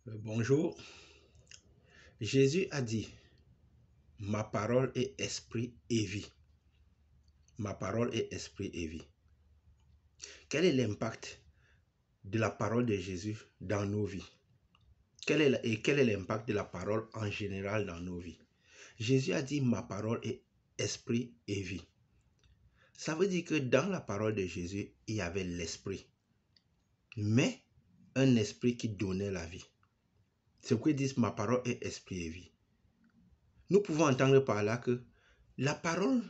Bonjour. Jésus a dit, ma parole est esprit et vie. Ma parole est esprit et vie. Quel est l'impact de la parole de Jésus dans nos vies? Quel est l'impact de la parole en général dans nos vies? Jésus a dit, ma parole est esprit et vie. Ça veut dire que dans la parole de Jésus, il y avait l'esprit. Mais un esprit qui donnait la vie. C'est pourquoi ils disent, ma parole est esprit et vie. Nous pouvons entendre par là que la parole,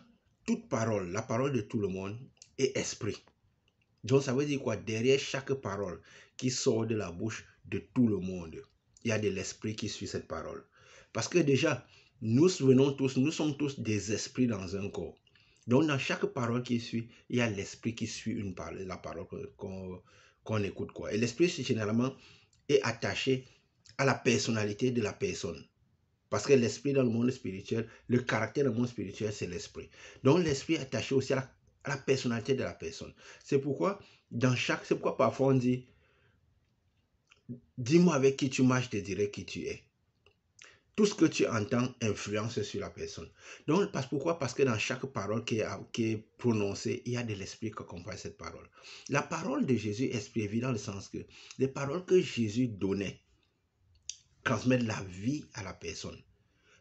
toute parole, la parole de tout le monde est esprit. Donc ça veut dire quoi? Derrière chaque parole qui sort de la bouche de tout le monde, il y a de l'esprit qui suit cette parole. Parce que déjà, nous sommes tous des esprits dans un corps. Donc dans chaque parole qui suit, il y a l'esprit qui suit la parole qu'on écoute, quoi. Et l'esprit, généralement, est attaché à la personnalité de la personne. Parce que l'esprit dans le monde spirituel, le caractère dans le monde spirituel, c'est l'esprit. Donc l'esprit est attaché aussi à la personnalité de la personne. C'est pourquoi parfois on dit, dis-moi avec qui tu marches, je te dirai qui tu es. Tout ce que tu entends influence sur la personne. Donc, pourquoi? Parce que dans chaque parole qui est prononcée, il y a de l'esprit qui accompagne cette parole. La parole de Jésus est esprit et vie dans le sens que les paroles que Jésus donnait transmettent la vie à la personne.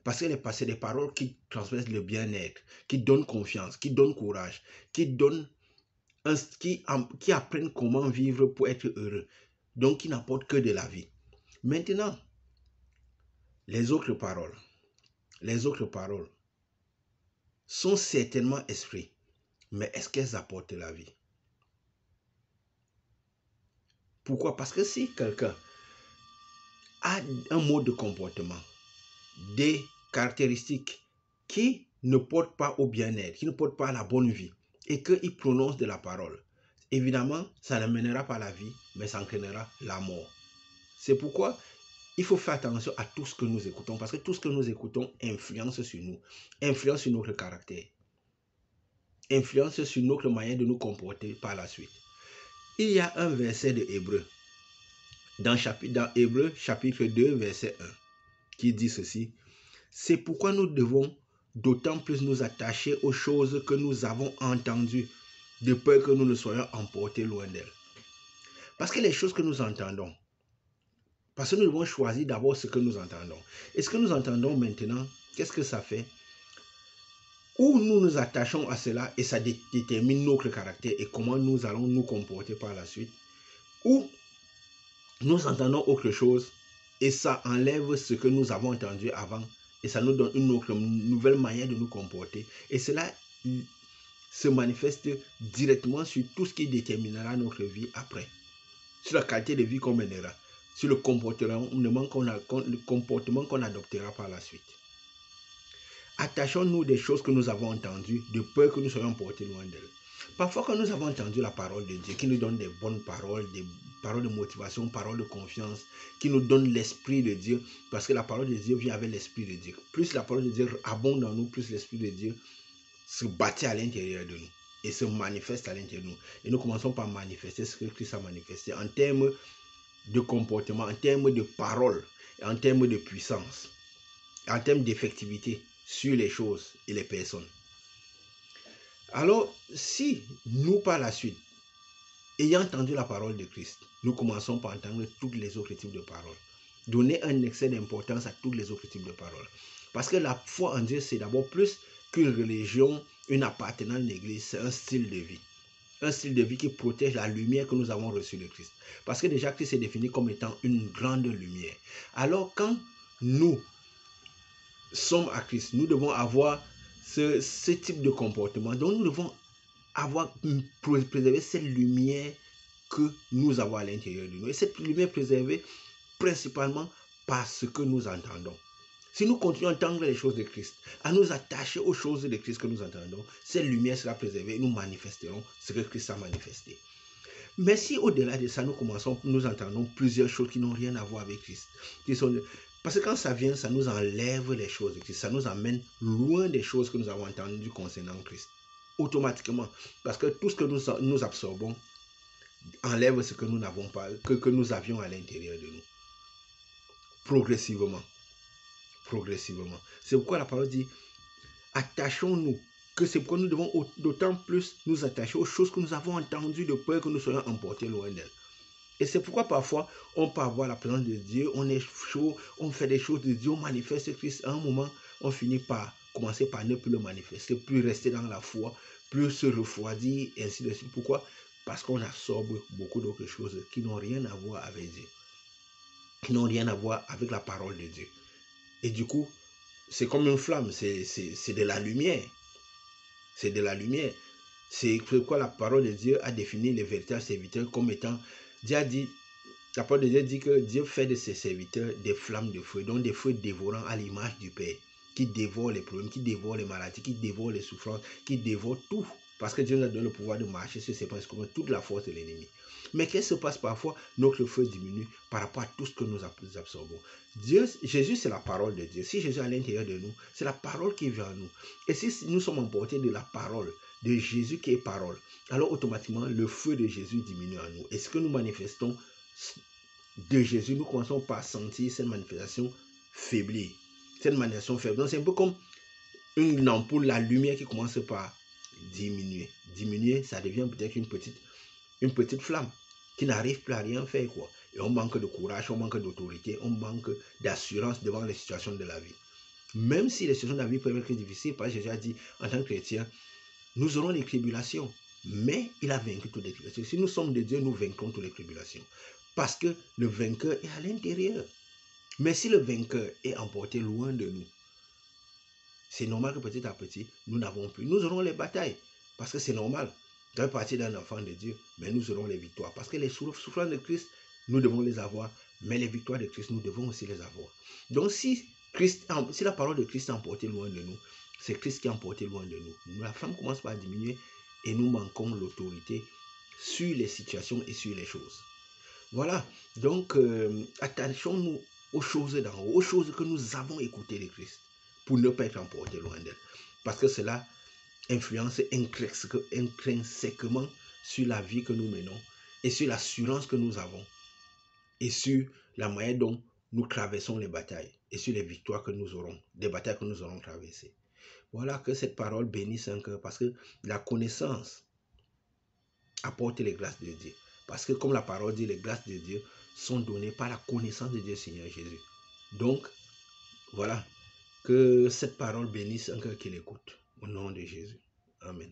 Parce que c'est des paroles qui transmettent le bien-être, qui donnent confiance, qui donnent courage, qui apprennent comment vivre pour être heureux. Donc, qui n'apportent que de la vie. Maintenant, les autres paroles sont certainement esprit, mais est-ce qu'elles apportent la vie? Pourquoi? Parce que si quelqu'un a un mode de comportement, des caractéristiques qui ne portent pas au bien-être, qui ne portent pas à la bonne vie, et qu'il prononce de la parole, évidemment, ça n'amènera pas la vie, mais ça entraînera la mort. C'est pourquoi il faut faire attention à tout ce que nous écoutons, parce que tout ce que nous écoutons influence sur nous, influence sur notre caractère, influence sur notre manière de nous comporter par la suite. Il y a un verset de Hébreu, dans Hébreu chapitre 2, verset 1, qui dit ceci: c'est pourquoi nous devons d'autant plus nous attacher aux choses que nous avons entendues, de peur que nous ne soyons emportés loin d'elles. Parce que les choses que nous entendons, parce que nous devons choisir d'abord ce que nous entendons. Et ce que nous entendons maintenant, qu'est-ce que ça fait? Ou nous nous attachons à cela et ça détermine notre caractère et comment nous allons nous comporter par la suite. Ou nous entendons autre chose et ça enlève ce que nous avons entendu avant et ça nous donne une nouvelle manière de nous comporter. Et cela se manifeste directement sur tout ce qui déterminera notre vie après. Sur la qualité de vie qu'on mènera, sur le comportement qu'on adoptera par la suite. Attachons-nous des choses que nous avons entendues, de peur que nous soyons portés loin d'elles. Parfois, quand nous avons entendu la parole de Dieu, qui nous donne des bonnes paroles, des paroles de motivation, paroles de confiance, qui nous donne l'esprit de Dieu, parce que la parole de Dieu vient avec l'esprit de Dieu. Plus la parole de Dieu abonde en nous, plus l'esprit de Dieu se bâtit à l'intérieur de nous et se manifeste à l'intérieur de nous. Et nous commençons par manifester ce que Christ a manifesté en termes de comportement, en termes de parole, en termes de puissance, en termes d'effectivité sur les choses et les personnes. Alors, si nous, par la suite, ayant entendu la parole de Christ, nous commençons par entendre tous les autres types de paroles, donner un excès d'importance à tous les autres types de paroles. Parce que la foi en Dieu, c'est d'abord plus qu'une religion, une appartenance à l'église, c'est un style de vie. Un style de vie qui protège la lumière que nous avons reçue de Christ. Parce que déjà, Christ est défini comme étant une grande lumière. Alors, quand nous sommes à Christ, nous devons avoir ce type de comportement. Donc, nous devons préserver cette lumière que nous avons à l'intérieur de nous. Et cette lumière préservée principalement par ce que nous entendons. Si nous continuons à entendre les choses de Christ, à nous attacher aux choses de Christ que nous entendons, cette lumière sera préservée et nous manifesterons ce que Christ a manifesté. Mais si au-delà de ça, nous entendons plusieurs choses qui n'ont rien à voir avec Christ, parce que quand ça vient, ça nous enlève les choses de Christ, ça nous amène loin des choses que nous avons entendues concernant Christ. Automatiquement, parce que tout ce que nous absorbons enlève ce que nous n'avons pas, que nous avions à l'intérieur de nous. progressivement. Progressivement. C'est pourquoi la parole dit, attachons-nous, que c'est pourquoi nous devons d'autant plus nous attacher aux choses que nous avons entendues de peur que nous soyons emportés loin d'elles. Et c'est pourquoi parfois, on peut avoir la présence de Dieu, on est chaud, on fait des choses de Dieu, on manifeste Christ. À un moment, on finit par commencer par ne plus le manifester, plus rester dans la foi, plus se refroidir, et ainsi de suite. Pourquoi? Parce qu'on absorbe beaucoup d'autres choses qui n'ont rien à voir avec Dieu, qui n'ont rien à voir avec la parole de Dieu. Et du coup, c'est comme une flamme, c'est de la lumière. C'est de la lumière. C'est pourquoi la parole de Dieu a défini les véritables serviteurs comme étant, Dieu a dit, la parole de Dieu dit que Dieu fait de ses serviteurs des flammes de feu, donc des feux dévorants à l'image du Père, qui dévorent les problèmes, qui dévorent les maladies, qui dévorent les souffrances, qui dévorent tout. Parce que Dieu nous a donné le pouvoir de marcher sur ces principes comme toute la force de l'ennemi. Mais qu'est-ce qui se passe parfois? Notre feu diminue par rapport à tout ce que nous absorbons. Jésus, c'est la parole de Dieu. Si Jésus est à l'intérieur de nous, c'est la parole qui vient à nous. Et si nous sommes emportés de la parole, de Jésus qui est parole, alors automatiquement, le feu de Jésus diminue en nous. Et ce que nous manifestons de Jésus, nous commençons par sentir cette manifestation faiblir. Cette manifestation faible. Donc c'est un peu comme une ampoule, la lumière qui commence par diminuer. Diminuer, ça devient peut-être une petite flamme qui n'arrive plus à rien faire, quoi. Et on manque de courage, on manque d'autorité, on manque d'assurance devant les situations de la vie. Même si les situations de la vie peuvent être difficiles, parce que Jésus a dit, en tant que chrétien, nous aurons des tribulations, mais il a vaincu toutes les tribulations. Si nous sommes de Dieu, nous vaincrons toutes les tribulations. Parce que le vainqueur est à l'intérieur. Mais si le vainqueur est emporté loin de nous, c'est normal que petit à petit, nous n'avons plus. Nous aurons les batailles, parce que c'est normal. Ça fait partie d'un enfant de Dieu, mais nous aurons les victoires. Parce que les souffrances de Christ, nous devons les avoir, mais les victoires de Christ, nous devons aussi les avoir. Donc si la parole de Christ est emportée loin de nous, c'est Christ qui est emporté loin de nous. La flamme commence par diminuer et nous manquons l'autorité sur les situations et sur les choses. Voilà, donc attachons-nous aux choses d'en haut, aux choses que nous avons écoutées de Christ, pour ne pas être emportés loin d'elle. Parce que cela influence intrinsèquement sur la vie que nous menons et sur l'assurance que nous avons et sur la manière dont nous traversons les batailles et sur les victoires que nous aurons, des batailles que nous aurons traversées. Voilà, que cette parole bénisse un cœur, parce que la connaissance apporte les grâces de Dieu. Parce que comme la parole dit, les grâces de Dieu sont données par la connaissance de Dieu Seigneur Jésus. Donc, voilà, que cette parole bénisse un cœur qui l'écoute. Au nom de Jésus. Amen.